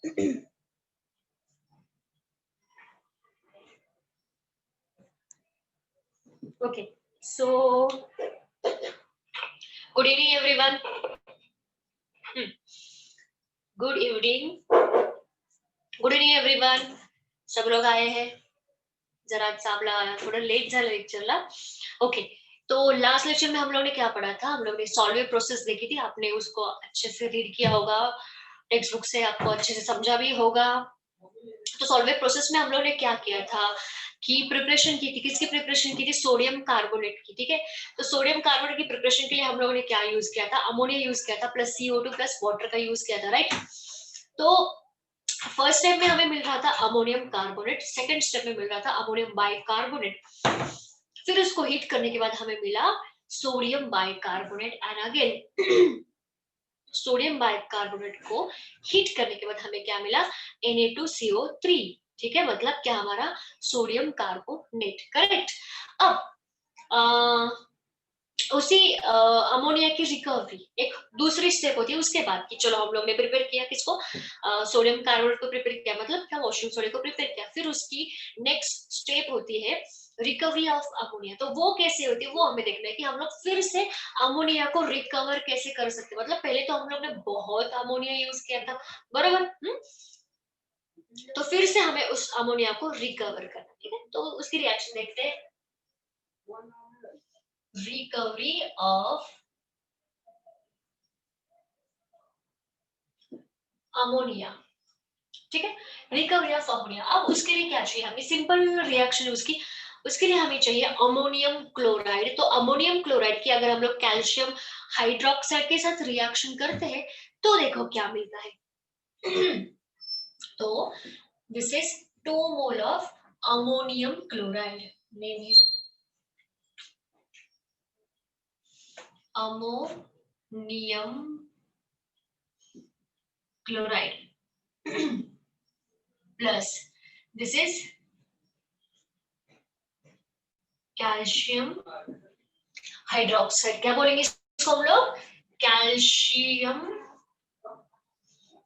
Okay, so good evening everyone. Good evening, good evening everyone. सब लोग आए हैं. जरा सामला आया, थोड़ा लेट झाला लेक्चरला. ओके, तो लास्ट लेक्चर में हम लोग ने क्या पढ़ा था? हम लोग ने सॉल्वेज प्रोसेस देखी थी. आपने उसको अच्छे से रीड किया होगा, टेक्स्ट बुक से आपको अच्छे से समझा भी होगा. तो सॉल्वेज प्रोसेस में हम लोग ने क्या किया था कि प्रिपरेशन की थी. किसकी प्रिपरेशन की थी? सोडियम कार्बोनेट की. ठीक है, तो सोडियम कार्बोनेट की प्रिपरेशन के लिए हम लोगों ने क्या यूज किया था? अमोनिया यूज किया था प्लस CO2 प्लस वाटर का यूज किया था, राइट? तो फर्स्ट स्टेप में हमें मिल रहा था अमोनियम कार्बोनेट, सेकंड स्टेप में मिल रहा था अमोनियम बाइकार्बोनेट, फिर उसको हीट करने के बाद हमें मिला sodium bicarbonate. And again sodium bicarbonate को हीट करने के बाद हमें क्या मिला? Na2CO3. ठीक है, मतलब क्या? हमारा सोडियम कार्बोनेट. करेक्ट. अब उसी अमोनिया की रिकवरी एक दूसरी स्टेप होती है उसके बाद की. चलो हम लोग ने प्रिपेयर किया किसको? सोडियम कार्बोनेट को प्रिपेयर किया, मतलब क्या? वॉशिंग सोडियम को प्रिपेयर किया. फिर उसकी नेक्स्ट स्टेप होती है रिकवरी ऑफ अमोनिया. तो वो कैसे होती है वो हमें देखना है कि हम लोग फिर से अमोनिया को रिकवर कैसे कर सकते हैं. मतलब पहले तो हम लोग ने बहुत अमोनिया यूज किया था, बराबर. तो फिर से हमें उस अमोनिया को रिकवर करना. ठीक है, तो उसकी रिएक्शन देखते हैं. Recovery of ammonia. ठीक है, रिकवरी ऑफ अमोनिया. अब उसके लिए क्या चाहिए हमें? सिंपल रिएक्शन उसकी. उसके लिए हमें चाहिए अमोनियम क्लोराइड. तो अमोनियम क्लोराइड की अगर हम लोग कैल्शियम हाइड्रोक्साइड के साथ रिएक्शन करते हैं तो देखो क्या मिलता है. तो this is 2 mole of ammonium chloride. Name is ammonium chloride plus this is calcium hydroxide. क्या बोलेंगे इसको हम लोग? Calcium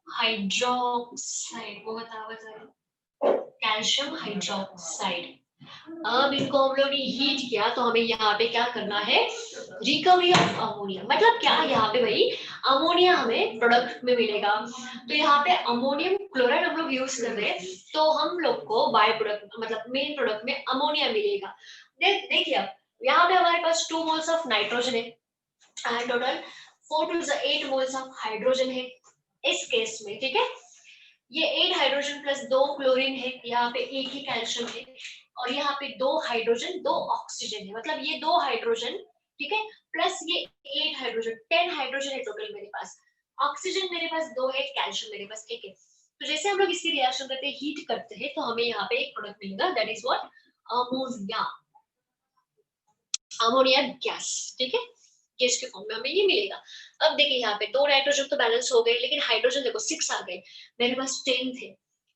hydroxide. वो बताओ कैल्शियम हाइड्रोक्साइड. अब इनको हम लोग ने हीट किया तो हमें यहाँ पे क्या करना है? Recovery of ammonia. मतलब क्या? यहाँ पे भाई अमोनिया हमें प्रोडक्ट में मिलेगा. तो यहाँ पे अमोनियम क्लोराइड हम लोग यूज कर रहे हैं तो हम लोग को बाय प्रोडक्ट मतलब मेन प्रोडक्ट में अमोनिया मिलेगा. देखिए अब यहाँ पे हमारे पास 2 मोल्स ऑफ नाइट्रोजन है and total 4 to 8 moles of hydrogen है इस केस में. ठीक है, ये 8 हाइड्रोजन प्लस 2 क्लोरीन है. यहाँ पे एक ही कैल्शियम है और यहाँ पे 2 हाइड्रोजन 2 ऑक्सीजन है. मतलब ये 2 हाइड्रोजन, ठीक है, प्लस ये 8 हाइड्रोजन, 10 हाइड्रोजन है टोटल मेरे पास. ऑक्सीजन मेरे पास 2 है, कैल्शियम मेरे पास 1 है. तो जैसे हम लोग इसकी रिएक्शन करते हैं, हीट करते हैं, तो हमें यहाँ पे एक प्रोडक्ट मिलेगा, that is what? Ammonia. Ammonia gas. ठीक है, गैस के फॉर्म में हमें ये मिलेगा. अब देखिए यहाँ पे 2 नाइट्रोजन तो बैलेंस हो गए, लेकिन हाइड्रोजन देखो 6 आ गए, मेरे पास 10 थे.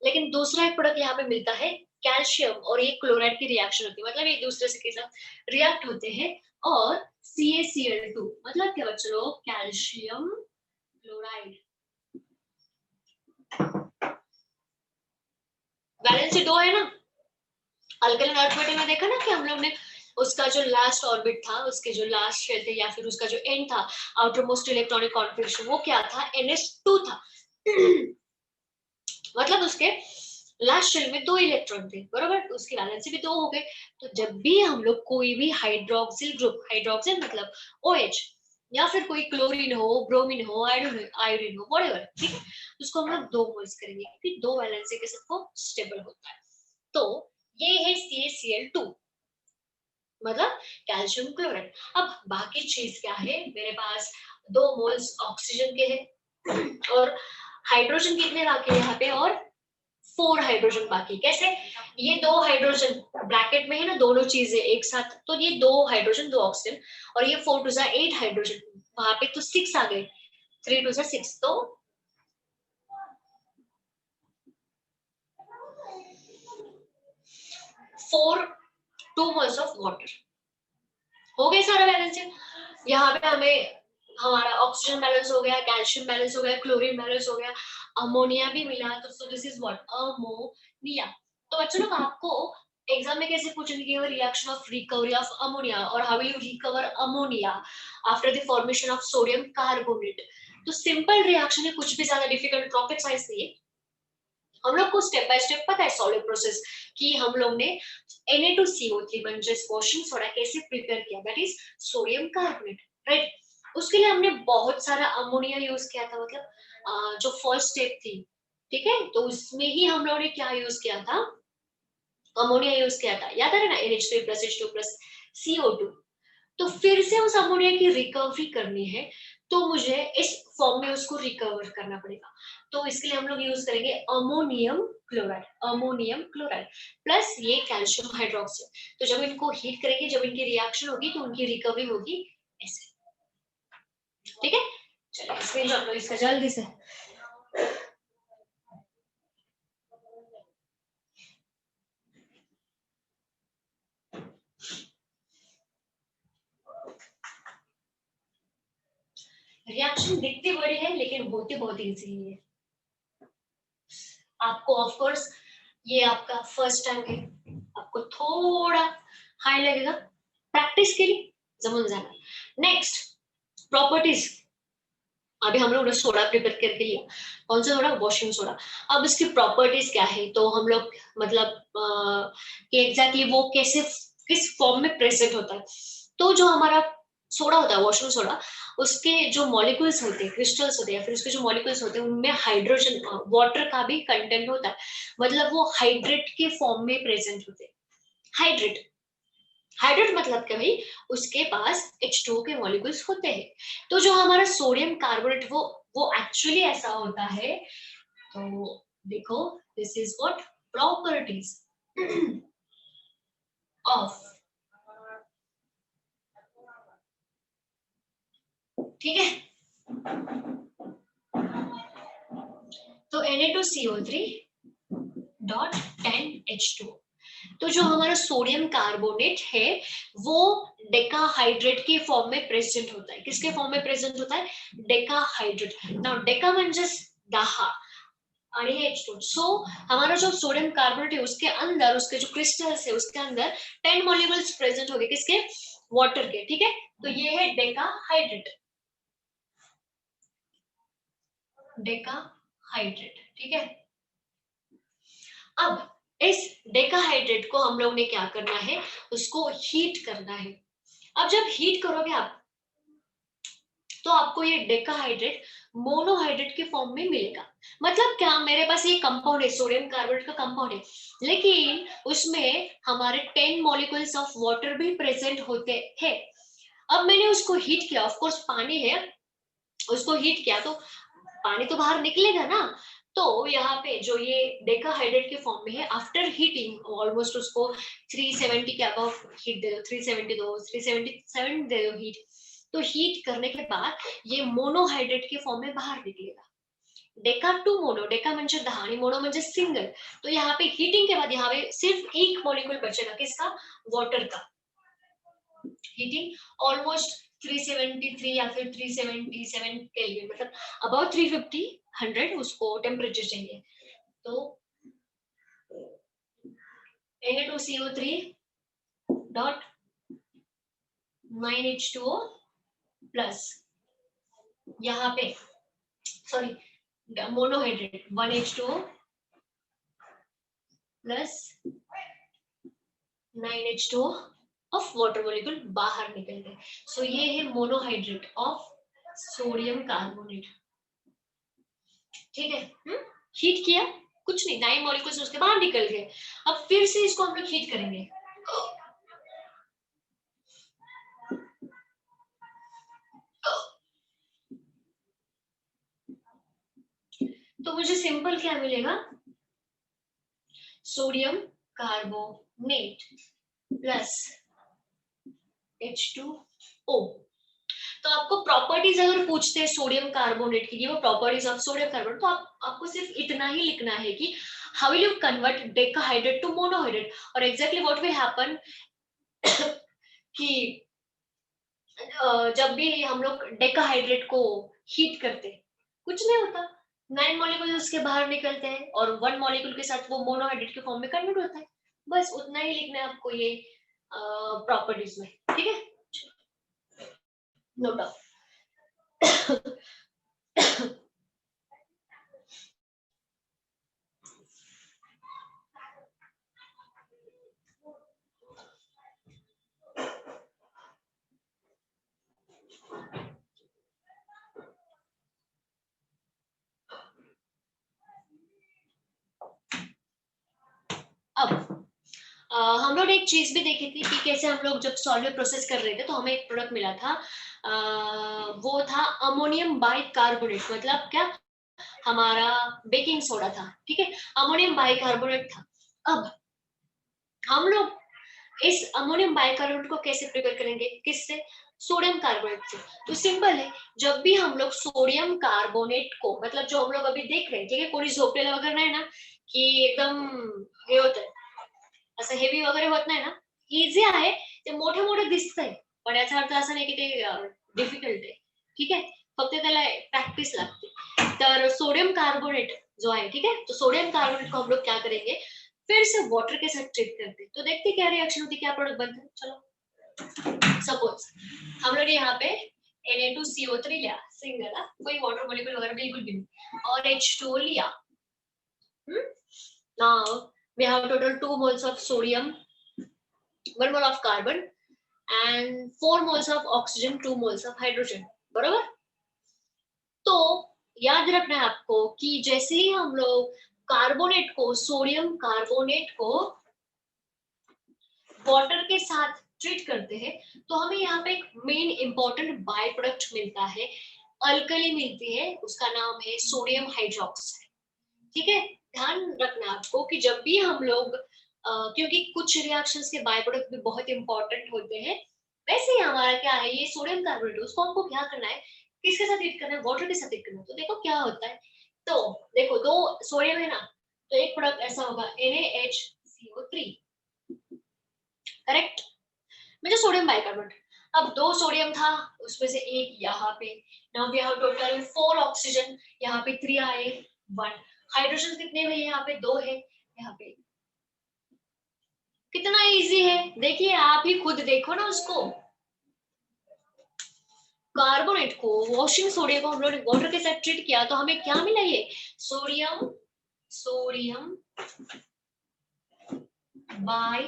लेकिन दूसरा एक प्रोडक्ट यहाँ पे मिलता है कैल्शियम और ये क्लोराइड की रिएक्शन होती है, मतलब एक दूसरे से के साथ रिएक्ट होते हैं और CaCl2. मतलब क्या बच्चों? Calcium chloride. बैलेंस से 2 है ना. अल्कलाइन अर्थ मेटल में देखा ना कि हम लोग ने उसका जो लास्ट ऑर्बिट था, उसके जो लास्ट शेल थे या फिर उसका जो एंड था, आउटर मोस्ट इलेक्ट्रॉनिक कॉन्फिगरेशन, वो क्या था? NH2 था. मतलब उसके लास्ट शेल में 2 इलेक्ट्रॉन थे, बरोबर. तो उसकी वैलेंसी भी 2 हो गए. तो जब भी हम लोग कोई भी हाइड्रोक्सिल ग्रुप, हाइड्रोक्सिल मतलब OH, या फिर कोई क्लोरीन हो, ब्रोमीन हो, आयोडीन हो, व्हाटएवर, ठीक है, उसको हम लोग 2 मोल्स करेंगे क्योंकि 2 वैलेंसी के साथ वो स्टेबल होता है. तो ये है CaCl2 मतलब कैल्शियम क्लोराइड. अब बाकी चीज क्या है? मेरे पास 2 मोल्स ऑक्सीजन के हैं और हाइड्रोजन कितने बाकी है यहाँ पे? और 4 हाइड्रोजन बाकी. कैसे? ये 2 हाइड्रोजन ब्रैकेट में है ना, दोनों चीजें एक साथ, तो ये 2 हाइड्रोजन 2 ऑक्सीजन और ये 4 to 8 हाइड्रोजन. वहां पे तो 6 आ गए, 3 to 6. तो 4 2 moles ऑफ वाटर हो गए सारा बैलेंस. यहाँ पे हमें हमारा ऑक्सीजन बैलेंस हो गया, कैल्शियम बैलेंस हो गया, क्लोरीन बैलेंस हो गया, अमोनिया भी मिला, तो so this is what ammonia. तो बच्चों लोग आपको एग्जाम में कैसे पूछेंगे reaction of recovery of ammonia और how will you recover ammonia after the formation of sodium carbonate. तो सिंपल रिएक्शन है, कुछ भी ज्यादा डिफिकल्ट रॉकेट साइंस नहीं है। हम लोग को स्टेप बाय स्टेप पता है सॉलिड प्रोसेस कि हम लोग ने Na2CO3 म्हणजे वॉशिंग सोडा कैसे प्रिपेयर किया, that is sodium carbonate, right. उसके लिए हमने बहुत सारा अमोनिया यूज किया था, मतलब जो फर्स्ट स्टेप थी, ठीक है, तो उसमें ही हम लोगों ने क्या यूज किया था, अमोनिया यूज किया था, याद है ना, NH3 plus H2 plus CO2। तो फिर से उस अमोनिया की रिकवरी करनी है, तो मुझे इस फॉर्म में उसको रिकवर करना पड़ेगा। तो इसके लिए हम लोग यूज करेंगे अमोनियम क्लोराइड प्लस ये कैल्शियम हाइड्रोक्साइड। तो जब इनको हीट करेंगे, जब इनकी रिएक्शन होगी, तो उनकी रिकवरी होगी ऐसे, ठीक है। चलिए स्क्रीनशॉट लो इसका जल्दी से। रिएक्शन दिखती बड़ी है लेकिन होती बहुत इजी है। आपको ऑफ कोर्स ये आपका फर्स्ट टाइम है, आपको थोड़ा हाई लगेगा, प्रैक्टिस के लिए जमून जाना। नेक्स्ट प्रॉपर्टीज, अभी हम लोग ने सोडा प्रिपेयर करके लिया, कौन सा सोडा, वॉशिंग सोडा। अब इसकी प्रॉपर्टीज क्या है, तो हम लोग मतलब कि एग्जैक्टली वो कैसे किस फॉर्म में प्रेजेंट होता है। तो जो हमारा सोडा होता है, वॉशिंग सोडा, उसके जो मॉलिक्यूल्स होते हैं, क्रिस्टल्स होते हैं, फिर उसके जो मॉलिक्यूल्स होते हैं, उनमें हाइड्रोजन वाटर का भी कंटेंट होता है, मतलब वो हाइड्रेट के फॉर्म में प्रेजेंट होते हैं। हाइड्रेट, हाइड्रेट मतलब क्या भाई, उसके पास H2O के मॉलिक्यूल्स होते हैं। तो जो हमारा सोडियम कार्बोनेट वो एक्चुअली ऐसा होता है। तो देखो, this is what properties of, ठीक है। तो Na2CO3 डॉट 10H2। तो जो हमारा सोडियम कार्बोनेट है वो डेकाहाइड्रेट के फॉर्म में प्रेजेंट होता है। किसके फॉर्म में प्रेजेंट होता है, डेकाहाइड्रेट। नाउ डेका म्हणजेच 10 आणि हे H2। सो हमारा जो सोडियम कार्बोनेट है उसके अंदर, उसके जो क्रिस्टल्स है उसके अंदर 10 मॉलिक्यूल्स प्रेजेंट हो गए, किसके, वाटर के, ठीक है। तो ये है डेकाहाइड्रेट, डेकाहाइड्रेट, ठीक है। अब इस डेकाहाइड्रेट को हम लोग ने क्या करना है, उसको हीट करना है। अब जब हीट करोगे आप, तो आपको ये डेकाहाइड्रेट मोनोहाइड्रेट के फॉर्म में मिलेगा। मतलब क्या, मेरे पास ये कंपाउंड है, सोडियम कार्बोनेट का कंपाउंड है, लेकिन उसमें हमारे 10 मॉलिक्यूल्स ऑफ वाटर भी प्रेजेंट होते हैं। अब मैंने उसको हीट किया, ऑफ कोर्स पानी है, उसको हीट किया तो पानी तो बाहर निकलेगा ना। तो यहाँ पे जो ये डेकाहाइड्रेट के फॉर्म में है, आफ्टर हीटिंग ऑलमोस्ट उसको 370 के अबव हीट दे दो, 370 दो, 377 दे दो हीट। तो हीट करने के बाद ये मोनोहाइड्रेट के फॉर्म में बाहर निकलेगा। डेका टू मोनो, डेका म्हणजे 10 आणि मोनो म्हणजे सिंगल। तो यहाँ पे हीटिंग के बाद यहाँ पे सिर्फ एक मॉलिक्यूल बचेगा, किसका, वाटर का। हीटिंग ऑलमोस्ट 373 या फिर 377 केल्विन, मतलब अबाउट 350 100 उसको टेम्परेचर चाहिए। तो Na2CO3 डॉट 9H2O प्लस, यहाँ पे sorry monohydrate 1H2O plus 9H2O of water molecule बाहर निकल गए। सो ये है मोनोहाइड्रेट ऑफ सोडियम कार्बोनेट, ठीक है। हीट किया, कुछ नहीं, 9 मॉलिक्यूल्स उसके बाहर निकल गए। अब फिर से इसको हम लोग हीट करेंगे। तो मुझे सिंपल क्या मिलेगा, सोडियम कार्बोनेट प्लस H2O। तो आपको प्रॉपर्टीज अगर पूछते हैं सोडियम कार्बोनेट की, वो प्रॉपर्टीज ऑफ सोडियम कार्बोनेट, तो आपको सिर्फ इतना ही लिखना है कि how will you convert decahydrate to monohydrate, और एग्जैक्टली व्हाट विल हैपन कि जब भी हम लोग डेकाहाइड्रेट को हीट करते हैं, कुछ नहीं होता, 9 मॉलिक्यूल उसके बाहर निकलते हैं और 1 मॉलिक्यूल के साथ वो मोनोहाइड्रेट के फॉर्म में कन्वर्ट होता है। बस उतना ही लिखना है आपको ये प्रॉपर्टीज में, ठीक है, नोट डाउन। अब हम लोग ने एक चीज भी देखी थी कि कैसे हम लोग जब सॉल्वेंट प्रोसेस कर रहे थे तो हमें एक प्रोडक्ट मिला था, वो था अमोनियम बाइकार्बोनेट, मतलब क्या, हमारा बेकिंग सोडा था, ठीक है, अमोनियम बाइकार्बोनेट था। अब हम लोग इस अमोनियम बाइकार्बोनेट को कैसे प्रिपेयर करेंगे, किससे, सोडियम कार्बोनेट से। तो सिंपल है, जब भी हम लोग सोडियम कार्बोनेट को, मतलब जो हम लोग अभी देख रहे हैं, ठीक है, कोणी झोपलेला वगैरे नाही ना, कि एकदम हे होत आहे, असं हेवी वगैरे होत नाही ना, इझी आहे, ते मोठे मोठे दिसतंय, पण याचा अर्थ असा नाही की ते डिफिकल्ट आहे, ठीक आहे, फक्त त्याला प्रैक्टिस लागते। तर सोडियम कार्बोनेट जो है, ठीक है, तो सोडियम कार्बोनेट को हम लोग क्या करेंगे, फिर से वाटर के साथ ट्रीट करते हैं, तो देखते हैं क्या रिएक्शन होती है, क्या प्रोडक्ट बनता है। चलो, सपोज हम लोग यहाँ पे Na2CO3 लिया सिंगल, कोई वाटर मॉलिक्यूल वगैरह बिल्कुल भी नहीं, और H2O लिया। Now we have total 2 moles of sodium, 1 mole of carbon, and 4 moles of oxygen, 2 moles of hydrogen, बरोबर। तो याद रखना है आपको कि जैसे ही हम लोग कार्बोनेट को, सोडियम कार्बोनेट को वाटर के साथ ट्रीट करते हैं, तो हमें यहाँ पे एक मेन इंपॉर्टेंट बाय प्रोडक्ट मिलता है, अल्कली मिलती है, उसका नाम है सोडियम हाइड्रोक्साइड, ठीक है। ध्यान रखना आपको कि जब भी हम लोग क्योंकि कुछ रिएक्शंस के बाय प्रोडक्ट भी बहुत इंपॉर्टेंट होते हैं, वैसे ही हमारा क्या है, ये सोडियम कार्बोनेट, उसको हमको क्या करना है, किसके साथ हीट करना है, वाटर के साथ हीट करना है। तो देखो क्या होता है, तो देखो दो सोडियम है ना, तो एक प्रोडक्ट ऐसा होगा NaHCO3, करेक्ट, मतलब सोडियम बाइकार्बोनेट। अब 2 सोडियम था, उसमें से एक यहाँ पे, now we have total 4 oxygen, यहाँ पे 3 आए, 1 हाइड्रोजन, कितने हुए यहाँ पे, 2 है, यहाँ पे कितना इजी है, देखिए आप ही खुद देखो ना उसको, कार्बोनेट को, वॉशिंग सोडियम को हम लोग वाटर के साथ ट्रीट किया, तो हमें क्या मिला, ये सोडियम, सोडियम बाय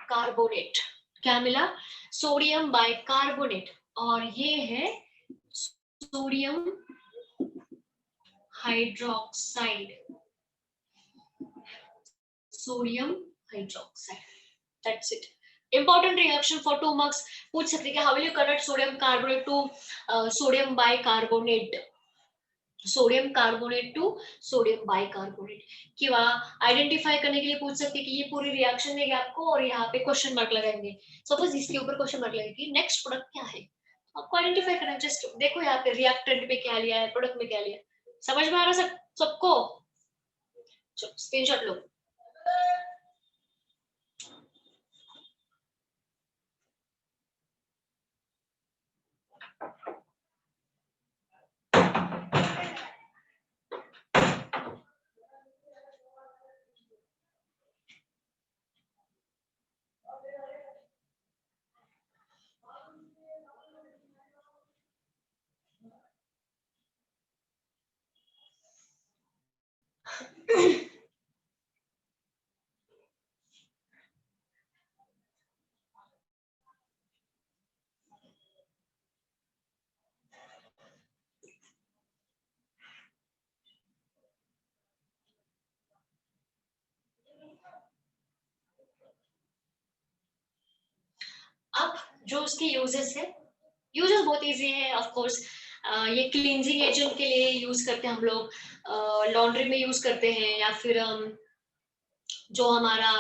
कार्बोनेट, क्या मिला, सोडियम बाय कार्बोनेट, और ये है sodium hydroxide, sodium hydroxide, that's it. Important reaction for 2 marks, पूछ सकते हैं, how will you convert sodium carbonate to sodium bicarbonate, sodium carbonate to sodium bicarbonate, किंवा identify करने के लिए पूछ सकते हैं कि ये पूरी रिएक्शन देंगे आपको और यहाँ पे क्वेश्चन मार्क लगाएंगे, सपोज इसके ऊपर क्वेश्चन मार्क लगाएंगे, नेक्स्ट प्रोडक्ट क्या है, आपको आइडेंटिफाई करना है, जस्ट देखो यहाँ पे रिएक्टेंट में क्या लिया है, प्रोडक्ट में क्या लिया, समझ में आ रहा है सबको, स्क्रीनशॉट लो। अब जो उसके यूजेस है, यूजेस बहुत इजी है, ऑफ कोर्स ये क्लींजिंग एजेंट के लिए यूज करते हैं हम लोग, लॉन्ड्री में यूज करते हैं, या फिर जो हमारा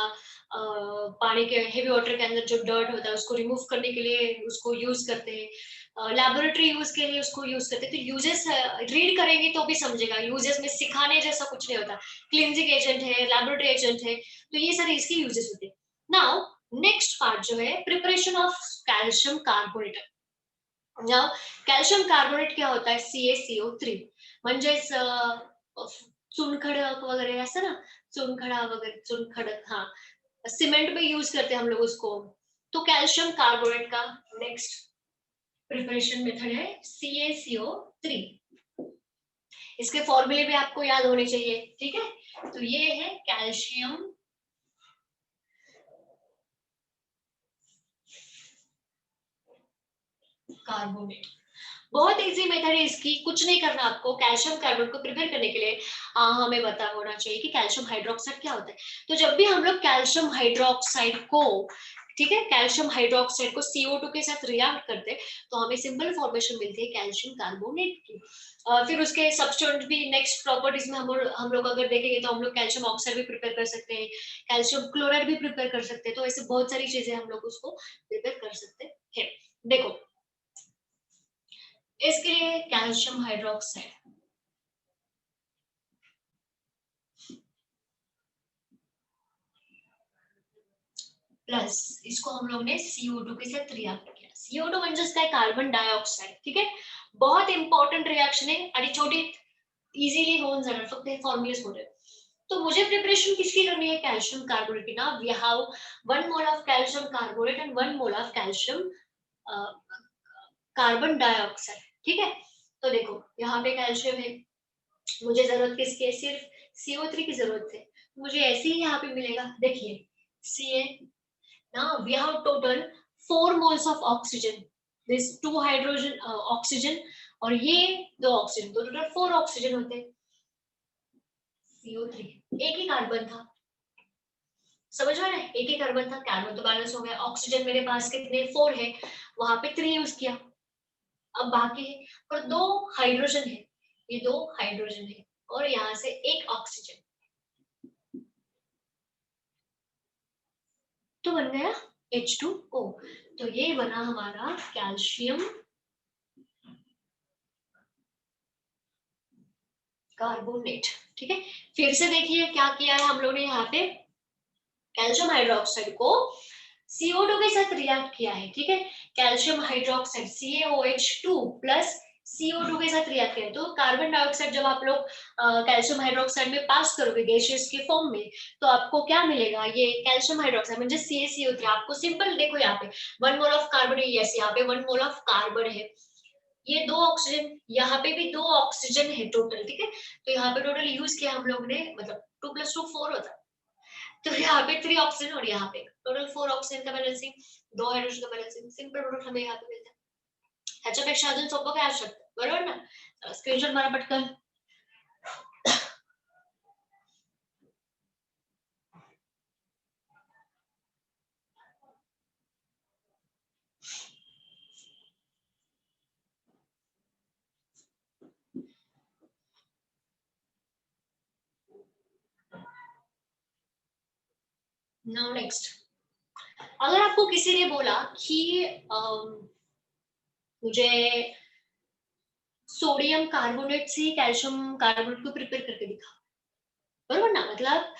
पानी के हेवी वाटर के अंदर जो डर्ट होता है उसको रिमूव करने के लिए उसको यूज करते हैं, लैबोरेटरी यूज के लिए उसको यूज करते हैं। तो यूजेस रीड करेंगे तो भी समझेगा, यूजेस में सिखाने जैसा कुछ नहीं होता, क्लींजिंग एजेंट है, लैबोरेटरी एजेंट है, तो ये सारे इसके यूजेस होते हैं। नाउ नेक्स्ट पार्ट जो है preparation of calcium carbonate. Now calcium carbonate क्या होता है CaCO3 म्हणजेच चुनखडक वगैरह असतं ना, चुनखडा वगैरह चुनखडक, हाँ सीमेंट में यूज करते हैं हम लोग उसको. तो कैल्शियम कार्बोनेट का नेक्स्ट प्रिपरेशन मेथड है CaCO3. इसके फॉर्मूले भी आपको याद होने चाहिए, ठीक है. तो ये है कैल्शियम कार्बोनेट. बहुत इजी मेथड है इसकी, कुछ नहीं करना आपको. कैल्शियम कार्बोनेट को प्रिपेयर करने के लिए हमें पता होना चाहिए कि कैल्शियम हाइड्रोक्साइड क्या होता है. तो जब भी हम लोग कैल्शियम हाइड्रोक्साइड को, ठीक है, कैल्शियम हाइड्रोक्साइड को CO2 के साथ रिएक्ट करते हैं तो हमें सिंपल फॉर्मेशन मिलती है कैल्शियम कार्बोनेट की. फिर उसके सब्स्टिट्यूएंट भी नेक्स्ट प्रॉपर्टीज में हम लोग अगर देखेंगे तो हम लोग कैल्शियम ऑक्साइड भी प्रिपेयर कर सकते हैं, कैल्शियम क्लोराइड भी प्रिपेयर कर सकते हैं. तो ऐसे बहुत सारी चीजें हम लोग उसको प्रिपेयर कर सकते हैं. देखो इसके लिए कैल्शियम हाइड्रोक्साइड प्लस इसको हम लोग ने CO2 के साथ रिएक्ट किया. CO2 म्हणजे काय, कार्बन डायऑक्साइड, ठीक है. बहुत इंपॉर्टंट रिएक्शन है आणि छोटी इजीली होऊन जाणार, फक्त हे फॉर्म्युलेस होते. तो मुझे प्रिपरेशन किसकी करनी है, कैल्शियम कार्बोनेट की ना. We have 1 mole of calcium carbonate and 1 mole of calcium carbon dioxide, ठीक है. तो देखो यहाँ पे कैल्शियम है, मुझे जरूरत किसकी है, सिर्फ CO3 की जरूरत है. मुझे ऐसे ही यहाँ पे मिलेगा. देखिए Ca, now we have total 4 moles of oxygen, this 2 hydrogen oxygen और ये 2 ऑक्सीजन, तो टोटल 4 ऑक्सीजन होते हैं. CO3 एक ही कार्बन था, समझ में, एक ही कार्बन था, कार्बन तो बैलेंस हो गया. ऑक्सीजन मेरे पास कितने 4 है, वहां पे 3 यूज किया. अब बाकी है और 2 हाइड्रोजन है, ये 2 हाइड्रोजन है और यहाँ से एक ऑक्सीजन, तो बन गया H2O. तो ये बना हमारा कैल्शियम कार्बोनेट, ठीक है. फिर से देखिए क्या किया है हम लोग ने, यहाँ पे कैल्शियम हाइड्रोक्साइड को CO2 के साथ रिएक्ट किया है, ठीक है. Calcium hydroxide CaOH2 plus CO2 के साथ रिएक्ट किया है. तो कार्बन डाइऑक्साइड जब आप लोग कैल्शियम हाइड्रोक्साइड में पास करोगे गैसियस के फॉर्म में, तो आपको क्या मिलेगा, ये कैल्शियम हाइड्रोक्साइड म्हणजे CaCO3. आपको सिंपल देखो यहाँ पे 1 मोल ऑफ कार्बन है, यस यहाँ पे 1 मोल ऑफ कार्बन है, ये 2 ऑक्सीजन, यहाँ पे भी 2 ऑक्सीजन है टोटल, ठीक है. तो यहाँ पे टोटल यूज किया हम लोग ने, मतलब 2 + 2 4 होता है. तो यहाँ पे 3 ऑक्सीजन और यहाँ पे टोटल 4 ऑक्सीजन का बैलेंसिंग, 2 हाइड्रोजन का बैलेंसिंग, सिंपल प्रोडक्ट हमें यहाँ पे मिलता है. ह्याच्यापेक्षा अजून सोपं काय असू शकतं, बरोबर ना. स्क्रीनशॉट मारा पटकन. नाउ नेक्स्ट, अगर आपको किसी ने बोला कि मुझे सोडियम कार्बोनेट से कैल्शियम कार्बोनेट को प्रिपेयर करके दिखा, बरोबर ना. मतलब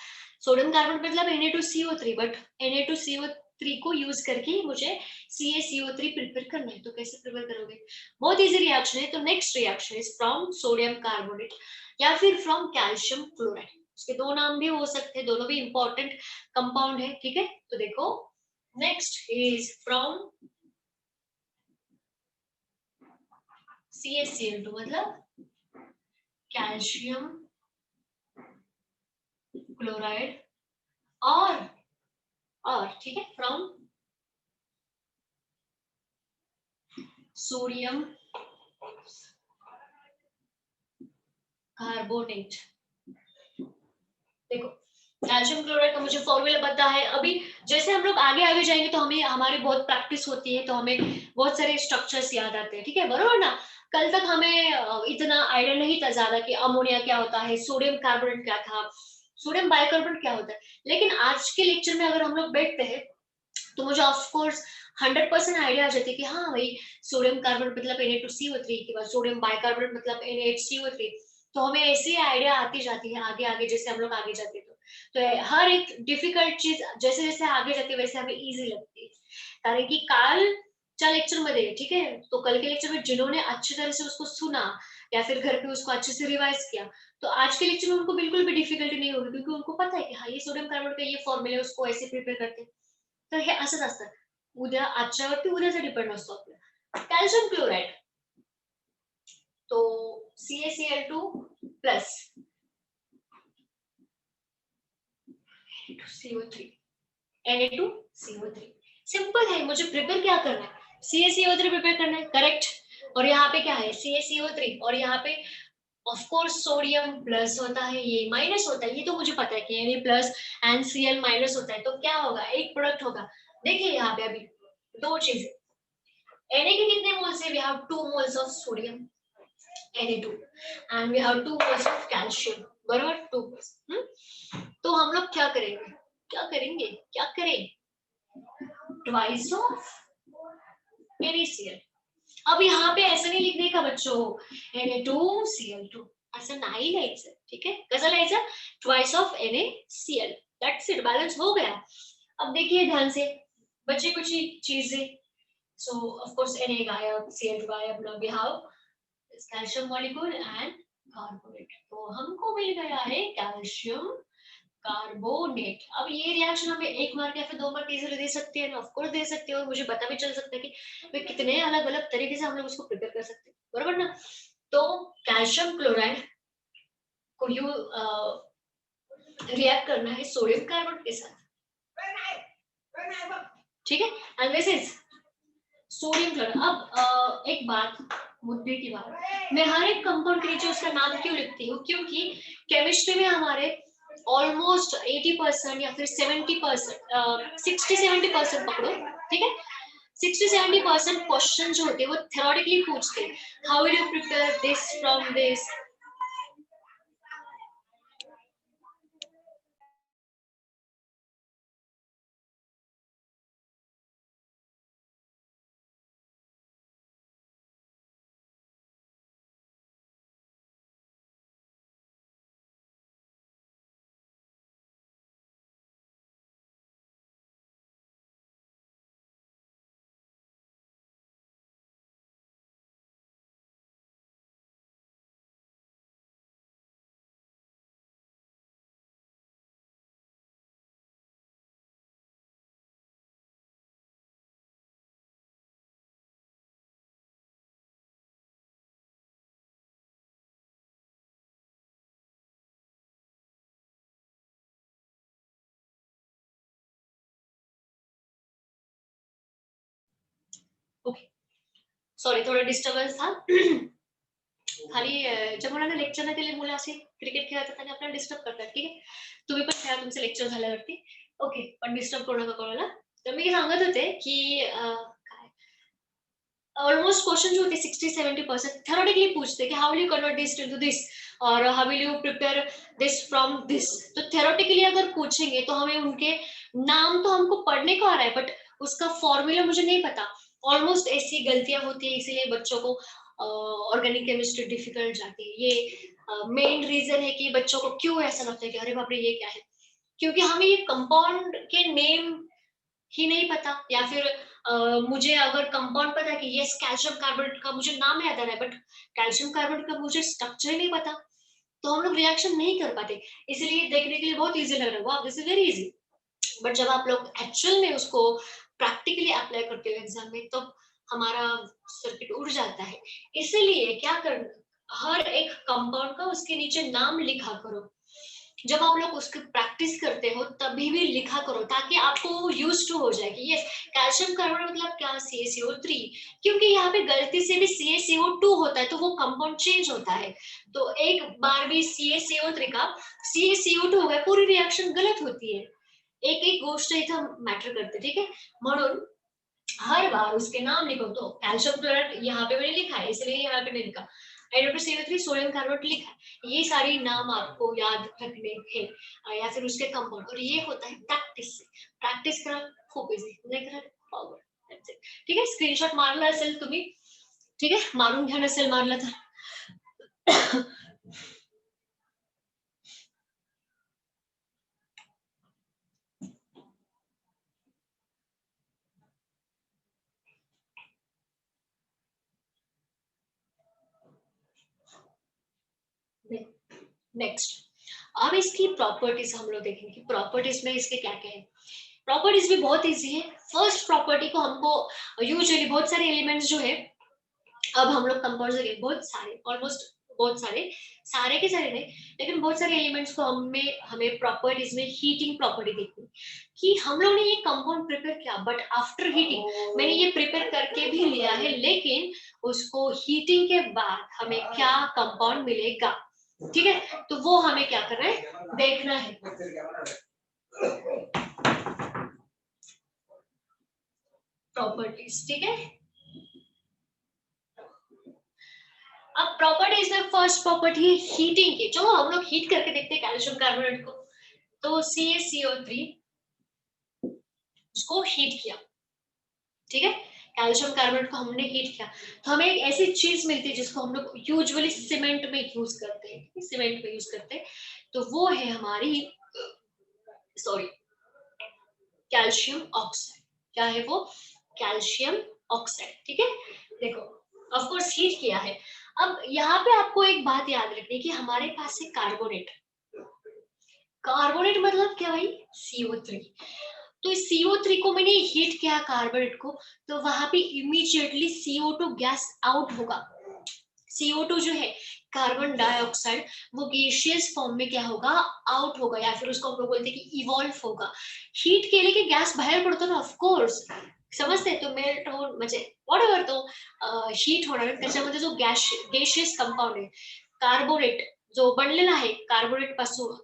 सोडियम कार्बोनेट मतलब Na2CO3, बट Na2CO3 को यूज करके मुझे CaCO3 प्रिपेयर करना है. तो कैसे प्रिपेयर करोगे, बहुत इजी रिएक्शन है. तो next reaction is from sodium carbonate या फिर फ्रॉम कैल्शियम क्लोराइड. उसके दो नाम भी हो सकते हैं, दोनों भी इंपॉर्टेंट कंपाउंड है, ठीक है. तो देखो नेक्स्ट इज फ्रॉम CaCl2 मतलब कैल्शियम क्लोराइड और ठीक है फ्रॉम सोडियम कार्बोनेट. देखो कैल्शियम क्लोराइड का मुझे फॉर्मूला पता है. अभी जैसे हम लोग आगे आगे जाएंगे तो हमें हमारी बहुत प्रैक्टिस होती है, तो हमें बहुत सारे स्ट्रक्चर्स याद आते हैं, ठीक है, बरोबर ना. कल तक हमें इतना आइडिया नहीं था ज्यादा कि अमोनिया क्या होता है, सोडियम कार्बोनेट क्या था, सोडियम बाइकार्बोनेट क्या होता है. लेकिन आज के लेक्चर में अगर हम लोग बैठते हैं तो मुझे ऑफकोर्स 100% आइडिया आ जाती है कि हाँ भाई सोडियम कार्बोनेट मतलब Na2CO3 के बाद सोडियम बाइकार्बोनेट मतलब NaHCO3. तो हमें ऐसी आइडिया आती जाती है आगे आगे, जैसे हम लोग आगे जाते हैं. तो तो हर एक डिफिकल्ट चीज जैसे जैसे आगे जाते वैसे हमें इजी लगती है. कारण की कालच्या लेक्चर मध्ये, ठीक है, तो कल के लेक्चर में जिन्होंने अच्छी तरह से उसको सुना या फिर घर पे उसको अच्छे से रिवाइज किया, तो आज के लेक्चर में उनको बिल्कुल भी डिफिकल्टी नहीं होगी, क्योंकि उनको पता है की हाँ ये सोडियम कार्बोनेट का ये फॉर्म्युला उसको ऐसे प्रिपेयर करते. तर हे असंच असतं. उद्या आजच्यावरती उद्याचा डिपेंड असतो आपला. कॅल्शियम क्लोराइड, तो CaCl2 plus CO3 Na2CO3. Simple है, मुझे प्रिपेयर क्या करना है, CaCO3 प्रिपेयर करना है, करेक्ट. और यहाँ पे क्या है, CaCO3, और यहाँ पे ऑफ कोर्स सोडियम प्लस होता है, ये माइनस होता है, ये तो मुझे पता है कि Na plus and Cl minus होता है, तो क्या होगा, एक प्रोडक्ट होगा. देखिए यहाँ पे अभी दो चीजें, Na के कितने मोल्स है, we have 2 moles of sodium Na2 and we have 2 moles of calcium, बराबर 2 मोल्स. तो हम लोग क्या करेंगे, क्या करेंगे, क्या करें, ट्वाइस ऑफ NaCl. अब यहाँ पे ऐसा नहीं लिखने का बच्चों Na2Cl2, ऐसा नाही लिहायचं, ठीक है. कसं लिहायचं, twice of NaCl, that's it, balance हो गया. अब देखिए ध्यान से बचे कुछ चीजें. सो ऑफ कोर्स Na गायब, Cl2 गायब, now we have calcium molecule and carbonate. तो हमको मिल गया है कैल्शियम कार्बोनेट. अब ये रिएक्शन हमें 1 मार्क या फिर 2 मार्क इजीली दे सकते हैं ना, ऑफ कोर्स दे सकते हैं, और मुझे पता भी चल सकता है कि वे कितने अलग अलग तरीके से हम लोग उसको प्रिपेयर कर सकते हैं, बराबर ना. तो कैल्शियम क्लोराइड को यू रिएक्ट करना है सोडियम कार्बोनेट के साथ, ठीक है. And this is sodium chloride. अब एक बात, मुद्दे की बात, मैं हर एक कंपाउंड के नीचे उसका नाम क्यों लिखती हूँ, क्योंकि केमिस्ट्री में हमारे ऑलमोस्ट 80% या फिर 70%, 60-70% पकड़ो, ठीक है, 60-70% क्वेश्चन जो होते हैं वो थ्योरेटिकली पूछते हैं. How will you prepare this from this. Okay, sorry थोड़ा डिस्टर्बन्स था. खाली ज्या मुलांना लेक्चर नाही दिले, मुलं असे क्रिकेट खेळत असताना आपल्याला डिस्टर्ब करतात, ठीक आहे. तुम्ही पण खेळा तुमचं लेक्चर झाल्यावरती, ओके, पण डिस्टर्ब करू नका कोणाला. तर मी सांगत होते की ऑलमोस्ट क्वेश्चन जो होते 60-70% थ्योरेटिकली पूछते कि how will you convert this into this, और how will you prepare this from this. तो थ्योरेटिकली अगर पूछेंगे तो हमें उनके नाम तो हमको पढ़ने को आ रहा है, बट उसका फॉर्मूला मुझे नहीं पता. ऑलमोस्ट ऐसी गलतियां होती है, इसीलिए बच्चों को ऑर्गेनिक केमिस्ट्री डिफिकल्ट जाती है. ये मेन रीजन है कि बच्चों को क्यों ऐसा लगता है कि अरे बाप रे ये क्या है, क्योंकि हमें ये कंपाउंड के नेम ही नहीं पता, या फिर मुझे अगर कंपाउंड पता है कि यस कैल्शियम कार्बोनेट का मुझे नाम याद आ रहा है, बट कैल्शियम कार्बोनेट का मुझे स्ट्रक्चर ही नहीं पता, तो हम लोग रिएक्शन नहीं कर पाते. इसलिए देखने के लिए बहुत इजी लग रहा है, वाह this is very easy, but जब आप लोग एक्चुअल में उसको प्रैक्टिकली अप्लाई करते हो एग्जाम में, तब हमारा सर्किट उड़ जाता है. इसीलिए क्या करना, हर एक कंपाउंड का उसके नीचे नाम लिखा करो. जब आप लोग उसकी प्रैक्टिस करते हो तभी भी लिखा करो, ताकि आपको वो यूज टू हो जाए कि यस कैल्शियम कार्बोनेट मतलब क्या, CaCO3, क्योंकि यहाँ पे गलती से भी CaCO2 होता है तो वो कंपाउंड चेंज होता है. तो एक बार भी CaCO3 का CaCO2 हो गया, पूरी रिएक्शन गलत होती है. एक एक गोष्ट इथं मॅटर करते, ठीक है. म्हणून हर बार उसके नाम लिखो. तो कैल्शियम क्लोराइड यहाँ पे मैंने लिखा है, इसलिए यहाँ पे नहीं लिखा. Na2CO3 सोडियम कार्बोनेट लिखा है. ये सारी नाम आपको याद रखने हैं, या फिर उसके कंपाउंड, और ये होता है प्रैक्टिस से. प्रॅक्टिस करा, खूप इझी, नाही करा फॉरवर्ड, दैट्स इट. ठीक आहे, स्क्रीनशॉट मारला असेल तुम्ही, ठीक आहे, मारून घ्या नसेल मारला तर. नेक्स्ट, अब इसकी प्रॉपर्टीज हम लोग देखेंगे, प्रॉपर्टीज में इसके क्या क्या है। प्रॉपर्टीज भी बहुत इजी है। फर्स्ट प्रॉपर्टी को हमको यूजुअली बहुत सारे एलिमेंट्स जो है, अब हम लोग कंपोजिट बहुत सारे, ऑलमोस्ट बहुत सारे के सारे नहीं, लेकिन बहुत सारे एलिमेंट्स को हमें प्रॉपर्टीज में हीटिंग प्रॉपर्टी देखनी, कि हम लोग ने ये कंपाउंड प्रिपेयर किया, बट आफ्टर हीटिंग मैंने ये प्रिपेयर करके भी लिया है, लेकिन उसको हीटिंग के बाद हमें क्या कंपाउंड मिलेगा, ठीक है, तो वो हमें क्या करना है, देखना है। प्रॉपर्टीज, ठीक है। अब प्रॉपर्टीज में फर्स्ट प्रॉपर्टी है हीटिंग की। चलो हम लोग हीट करके देखते हैं कैल्शियम कार्बोनेट को। तो CaCO3 उसको हीट किया, ठीक है, कैल्शियम कार्बोनेट को हमने हीट किया, तो हमें एक ऐसी चीज मिलती है जिसको हम लोग यूजुअली सीमेंट में यूज करते हैं, सीमेंट में यूज करते हैं, तो वो है हमारी, सॉरी, कैल्शियम ऑक्साइड। क्या है वो, कैल्शियम ऑक्साइड, ठीक है। देखो ऑफ कोर्स हीट किया है। अब यहाँ पे आपको एक बात याद रखनी कि हमारे पास है कार्बोनेट, कार्बोनेट मतलब क्या भाई, CO3। तो इस CO3 को मैंने हीट किया कार्बोनेट को, तो वहां पे इमीडिएटली CO2 गैस आउट होगा। CO2 जो है कार्बन डाइऑक्साइड, वो गैसियस फॉर्म में क्या होगा, आउट होगा, या फिर उसको हम लोग बोलते हैं कि इवॉल्व होगा। हीट केले की गॅस बाहेर पडतो ना, ऑफकोर्स समजते, तो मेल्ट होऊन म्हणजे व्हॉटएव्हर तो हीट होणार, त्याच्यामध्ये जो गॅशियस कंपाऊंड आहे कार्बोनेट, जो बनलेला आहे कार्बोनेट पासून,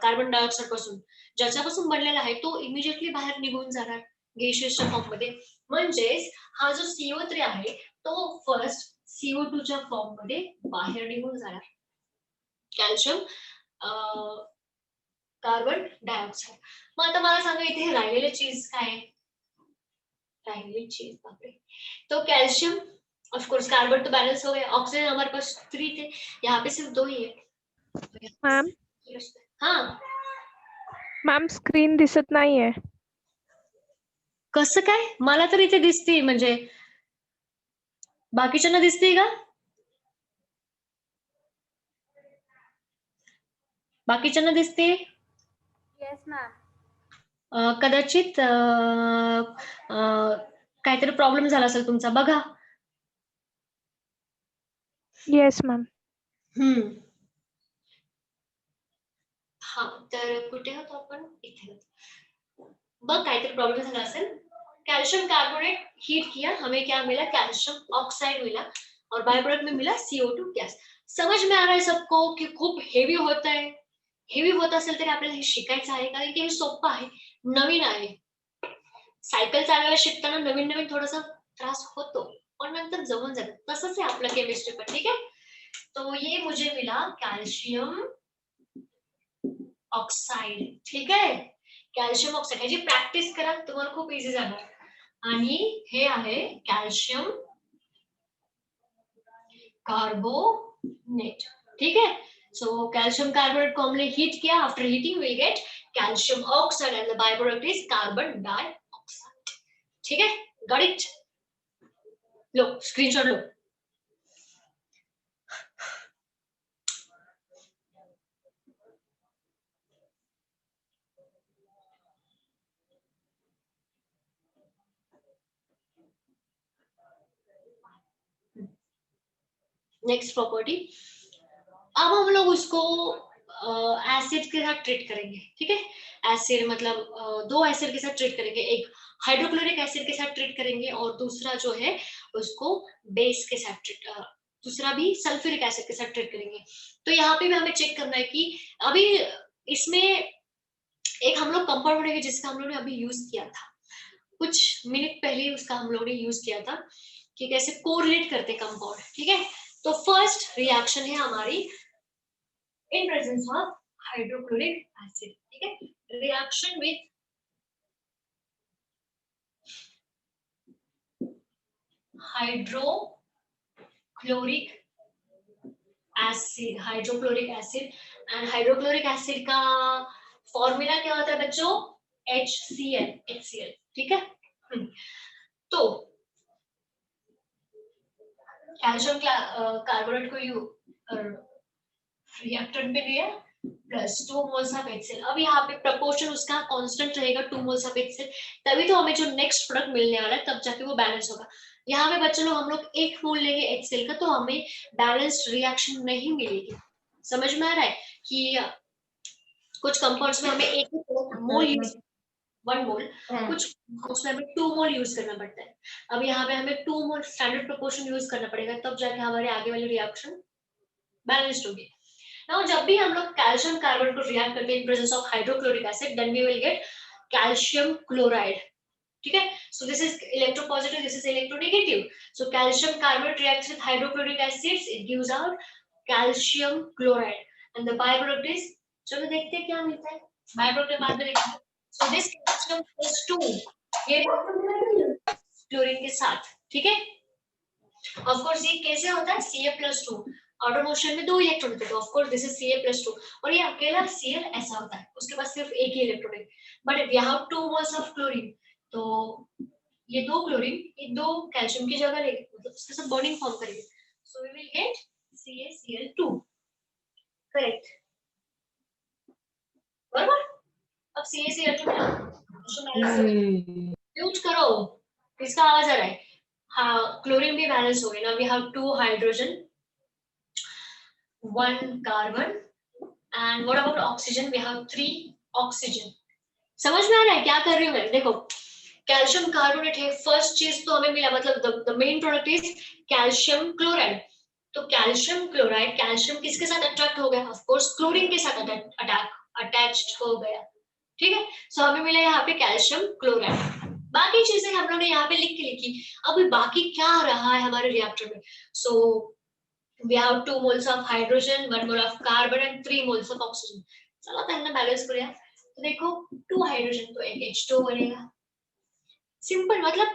कार्बन डायऑक्साइड पासून, ज्याच्यापासून बनलेला आहे तो इमिजिएटली बाहेर निघून जाणार गॅशियसच्या फॉर्म मध्ये, म्हणजेच हा जो CO3 आहे तो फर्स्ट CO2 च्या फॉर्म मध्ये बाहेर निघून जाणार, कॅल्शियम कार्बन डायऑक्साइड। मग आता मला सांगा इथे राहिलेले चीज काय आहे, राहिलेली चीज बापरे, तो कैल्शियम, ऑफ कोर्स कार्बन तो बैलेंस हो गया, ऑक्सीजन हमारे पास 3 थे, यहाँ पे सिर्फ 2 ही है। मैम हाँ मैम स्क्रीन दिसत नाहीये। कसं काय, मला तर इथे दिसते, म्हणजे बाकीच्यांना दिसते का, बाकीच्यांना दिसते? Yes ma'am. कदाचित काहीतरी प्रॉब्लेम झाला असेल तुमचा, बघा। Yes ma'am. हा, तर कुठे होतो आपण, इथे होतो बघ, काहीतरी प्रॉब्लेम झाला असेल। कैल्शियम कार्बोनेट हीट किया, हमें क्या मिला, कैल्शियम ऑक्साइड मिला, और बाय प्रोडक्ट में मिला CO2 गैस। समझ में आ रहा है सबको कि खूप हेवी होता है, हेवी होत असेल तरी आपल्याला हे शिकायचं आहे, कारण की हे सोपं आहे, नवीन आहे। सायकल चालवायला शिकताना नवीन नवीन थोडासा त्रास होतो, पण नंतर जमून जातं, तसंच आहे आपलं केमिस्ट्री पण, ठीक है। तो ये मुझे मिला कैल्शियम ऑक्साइड, ठीक है, कॅल्शियम ऑक्साइड, ह्याची प्रॅक्टिस करा, तुम्हाला खूप इझी जाणार। आणि हे आहे कॅल्शियम कार्बोनेट, ठीक है। सो कैल्शियम कार्बोनेट को हमने हीट किया, after heating will get calcium oxide and the by product is carbon dioxide, ठीक है, got it. Low screenshot low. Next property, अब हम लोग उसको एसिड के साथ ट्रीट करेंगे, ठीक है। एसिड मतलब 2 एसिड के साथ ट्रीट करेंगे, एक हाइड्रोक्लोरिक एसिड के साथ ट्रीट करेंगे, और दूसरा जो है उसको बेस के साथ ट्रीट, दूसरा भी सल्फ्यूरिक एसिड के साथ ट्रीट करेंगे। तो यहाँ पे भी हमें चेक करना है कि अभी इसमें एक हम लोग कंपाउंड बनाएंगे जिसका हम लोग ने अभी यूज किया था, कुछ मिनट पहले उसका हम लोग ने यूज किया था, कि कैसे कोरिलेट करते कंपाउंड, ठीक है। तो फर्स्ट रिएक्शन है हमारी in presence of hydrochloric acid, ठीक है, reaction with hydrochloric acid, hydrochloric acid, and hydrochloric acid का फॉर्मूला क्या होता है बच्चों, HCl, ठीक है। तो कैल्शियम कार्बोनेट को रिएक्टेंट में गया प्लस 2 मोल्स ऑफ HCl। अब यहाँ पे प्रपोर्शन उसका कांस्टेंट रहेगा 2 मोल्स ऑफ HCl, तभी तो हमें जो नेक्स्ट प्रोडक्ट मिलने वाला है तब जाके वो बैलेंस होगा। यहाँ पे बच्चों लोग हम लोग 1 मोल लेंगे HCl का तो हमें बैलेंस्ड रिएक्शन नहीं मिलेगी। समझ में आ रहा है कि कुछ कंपाउंड्स में हमें 1 मोल यूज 1 मोल, कुछ उसमें हमें 2 मोल यूज करना पड़ता है। अब यहाँ पे हमें 2 मोल स्टैंडर्ड प्रोपोर्शन यूज करना पड़ेगा तब जाके हमारे आगे वाली रिएक्शन बैलेंस्ड होगी। नाउ जब भी हम लोग कैल्शियम कार्बोनेट को रिएक्ट करते हैं in presence of hydrochloric acid then we will get calcium chloride. ठीक है, so this is electropositive, this is electronegative. So calcium carbonate reacts with hydrochloric acids, it gives out calcium chloride and the by product is, चलो देखते हैं क्या मिलता है by product बाद में देखते हैं। सो दिस कैल्शियम प्लस 2 ये क्लोरीन के साथ, ठीक है। ऑफ कोर्स ये कैसे होता है Ca+2, आउटर मोशन में 2 इलेक्ट्रॉन होते हैं तो of course this is Ca+2 और ये अकेला Cl ऐसा होता है, उसके पास सिर्फ एक ही इलेक्ट्रॉन है। But if we have 2 moles of chlorine तो ये 2 क्लोरीन ये 2 कैल्शियम की जगह लेंगे, मतलब उसके साथ बॉन्डिंग फॉर्म करेंगे, so we will get CaCl2। Correct, बराबर। अब CaCl2 यूज करो, किसका आवाज आ रहा है? हाँ, क्लोरीन भी बैलेंस हो गया ना, we have 2 hydrogen 1 carbon and what about oxygen? We have 3 oxygen। समझ में आ रहा है क्या कर रही हूँ मैं? देखो कैल्शियम कार्बोनेट है, फर्स्ट चीज तो हमें मिला, मतलब the main product is calcium chloride. तो कैल्शियम क्लोराइड, कैल्शियम किसके साथ अट्रैक्ट हो गया? ऑफ कोर्स क्लोरीन के साथ अटैच्ड हो गया, ठीक है। सो हमें मिला यहाँ पे कैल्शियम क्लोराइड। बाकी चीजें हम लोग ने यहाँ पे लिख के लिखी। अब बाकी क्या रहा है हमारे रिएक्टर में? सो we have 2 moles of hydrogen, 1 mole of carbon and 3 moles of oxygen। चलो पहले बैलेंस करें, तो देखो 2 हाइड्रोजन तो एक H2 बनेगा। सिंपल, मतलब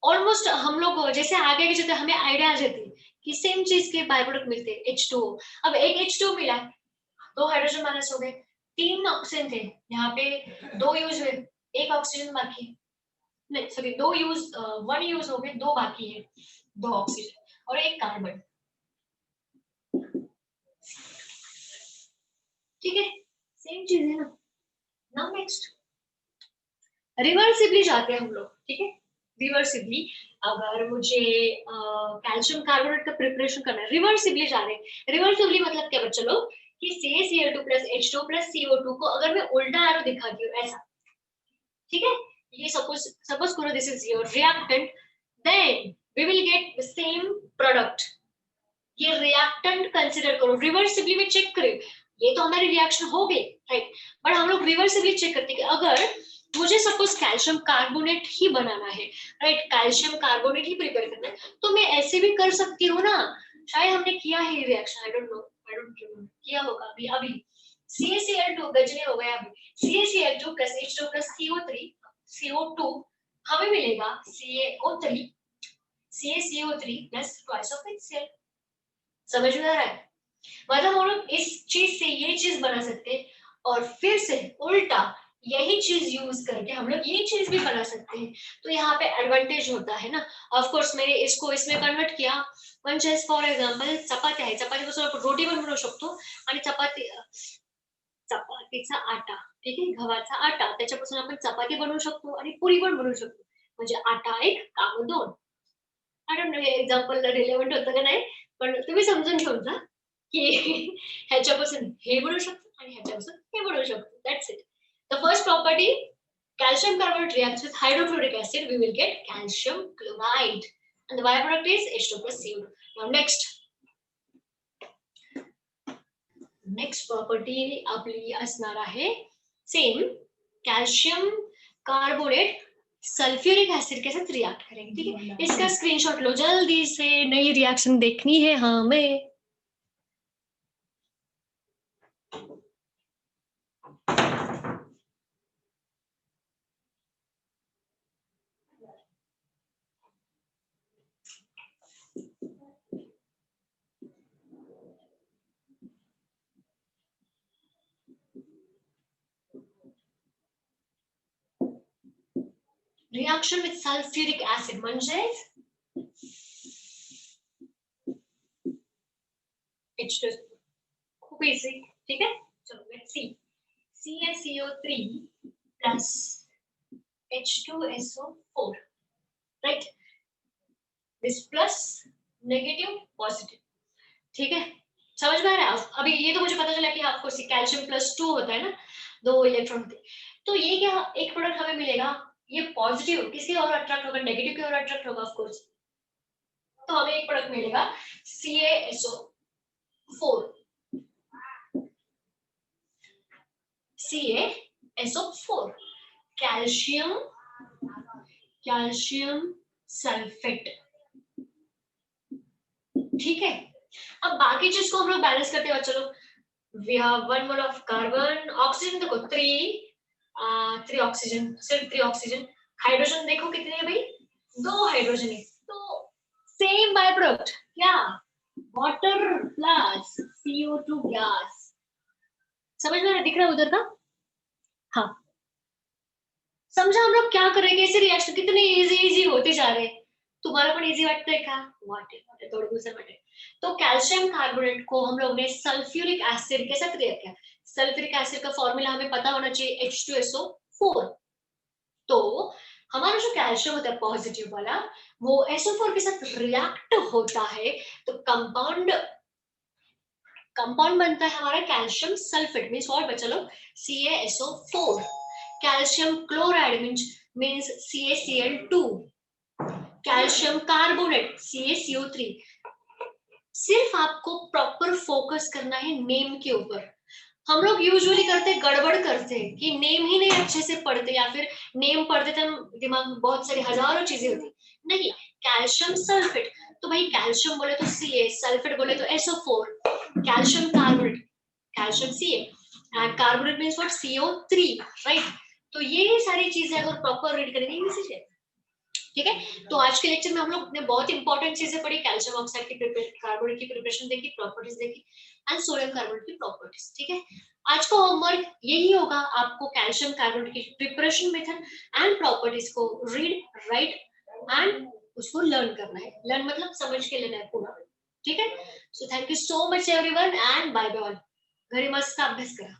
ऑलमोस्ट हम लोग जैसे आगे के चलते हमें आइडिया आ जाती है कि सेम चीज के बाय प्रोडक्ट मिलते हैं H2। अब एक H2 मिला, 2 हाइड्रोजन माइनस हो गए, 3 ऑक्सीजन थे, यहाँ पे 2 यूज हुए, 1 ऑक्सीजन बाकी है, नहीं सॉरी 2 यूज 1 यूज हो गए, 2 बाकी है, 2 ऑक्सीजन और 1 कार्बन, ठीक है, सेम चीज है ना। नाउ नेक्स्ट रिवर्सिबली जाते हैं हम लोग, ठीक है। रिवर्सिबली अगर मुझे कैल्शियम कार्बोनेट का प्रिपरेशन करना है, रिवर्सिबली जा रहे हैं। रिवर्सिबली मतलब क्या बच्चों लोग कि CaCl2 plus H2 plus CO2 को अगर मैं उल्टा एरो दिखाती हूँ ऐसा, ठीक है, ये सपोज करो this is your reactant, then we will get the same product. ये रिएक्टेंट कंसीडर करो, रिवर्सिबली में चेक करें, ये तो हमारी रिएक्शन हो गई, राइट। बट हम लोग रिवर्सिबली चेक करते हैं कि अगर मुझे सपोज कैल्शियम कार्बोनेट ही बनाना है, राइट, कैल्शियम कार्बोनेट ही प्रिपेयर करना है, तो मैं ऐसे भी कर सकती हूँ ना। शायद हमने किया है रिएक्शन, आई डोंट नो किया होगा अभी अभी। CaCl2 गजने हो गया अभी, CaCl2 plus H2 plus CO2 हमें मिलेगा CaCO3 plus twice of HCl। समझ में आ रहा है? मतलब हम लोग इस चीज से ये चीज बना सकते हैं और फिर से उल्टा यही चीज यूज करके हम लोग ये चीज भी बना सकते हैं। तो यहाँ पे एडवांटेज होता है ना। ऑफ कोर्स मैंने इसको इसमें कन्वर्ट किया, म्हणजे फॉर एक्झाम्पल चपाती आहे, चपातीपासून आपण रोटी पण बनवू शकतो आणि चपातीचा आटा, ठीक आहे, गव्हाचा आटा, त्याच्यापासून आपण चपाती बनवू शकतो आणि पुरी पण बनवू शकतो, म्हणजे आटा एक काम दोन। आय डोंट नो हे एक्झाम्पल रिलेव्हंट होतं का नाही, पण तुम्ही समजून घेऊन जा की ह्याच्यापासून हे बनवू शकतो आणि ह्याच्यापासून हे बनवू शकतो, that's it. The first property, calcium carbonate reacts with hydrochloric acid, we will get calcium chloride and the byproduct is H2 plus CO2। now next property आपली असणार आहे same, calcium carbonate sulphuric acid के साथ react करेंगे, ठीक है। इसका screenshot लो जल्दी से, नई रिएक्शन देखनी है हमें। reaction with sulfuric acid म्हणजेच H2, खूप खूब इजी, ठीक है। चलो let's see, CaCO3 plus H2SO4, right, this plus negative positive, ठीक है। समझ में आ रहा है? अभी ये तो मुझे पता चला कि आपको कैल्शियम +2 होता है ना, 2 इलेक्ट्रॉन होते हैं। तो ये क्या एक प्रोडक्ट हमें मिलेगा, ये पॉजिटिव किसकी ओर अट्रैक्ट होगा, नेगेटिव की ओर अट्रैक्ट होगा ऑफ कोर्स। तो हमें एक प्रोडक्ट मिलेगा CaSO4, CaSO4, कैल्शियम सल्फेट, ठीक है। अब बाकी चीज को हम लोग बैलेंस करते हैं, चलो we have 1 mole of carbon, oxygen देखो 3 ऑक्सीजन, सिर्फ 3 ऑक्सीजन, हाइड्रोजन देखो कितने है भाई, 2 हाइड्रोजन है, तो सेम बाय प्रोडक्ट क्या, वाटर प्लस CO2 गैस। समझ में दिख रहा है उधर का? हाँ, समझा हम लोग क्या कर रहे हैं, कैसे रिएक्शन कितने इजी होते जा रहे हैं। तुम्हारा पण इजी वाटतंय का? वाटे थोडं दूसरं वाटे। तो कैल्शियम कार्बोनेट को हम लोग ने सल्फ्यूरिक एसिड के साथ रिएक्ट किया। सल्फ्यूरिक एसिड का फॉर्मूला हमें पता होना चाहिए H2SO4। तो हमारा जो कैल्शियम होता है पॉजिटिव वाला, वो SO4 के साथ रिएक्ट होता है, तो कंपाउंड बनता है हमारा कैल्शियम सल्फेट, मींस व्हाट बच्चा लोग, CaSO4। Calcium chloride means CaCl2, calcium carbonate CaCO3। सिर्फ आपको प्रॉपर फोकस करना है नेम के ऊपर। हम लोग यूजुअली गड़बड़ करते हैं कि नेम ही नहीं अच्छे से पढ़ते, या फिर नेम पढ़ते तो दिमाग में बहुत सारी हजारों चीजें होती नहीं। कैल्शियम सल्फेट, तो भाई कैल्शियम बोले तो Ca, सल्फेट बोले तो SO4, calcium carbonate, calcium Ca, and carbonate means what, CO3, right. तो ये सारी चीजें अगर प्रॉपर रीड करेंगे इजी से, ठीक है। तो आज के लेक्चर में हम लोग ने बहुत इंपॉर्टेंट चीजें पढ़ी, कैल्शियम ऑक्साइड की कार्बोनेट की प्रिपरेशन देखी, प्रॉपर्टीज देखी, एंड सोडियम कार्बोनेट की प्रॉपर्टीज, ठीक है। आज का होमवर्क यही होगा, आपको कैल्शियम कार्बोनेट की प्रिपरेशन मेथड एंड प्रॉपर्टीज को रीड, राइट एंड उसको लर्न करना है। लर्न मतलब समझ के लेना है पूरा, ठीक है। So thank you so much everyone and bye bye. घरी मस्त अभ्यास करा।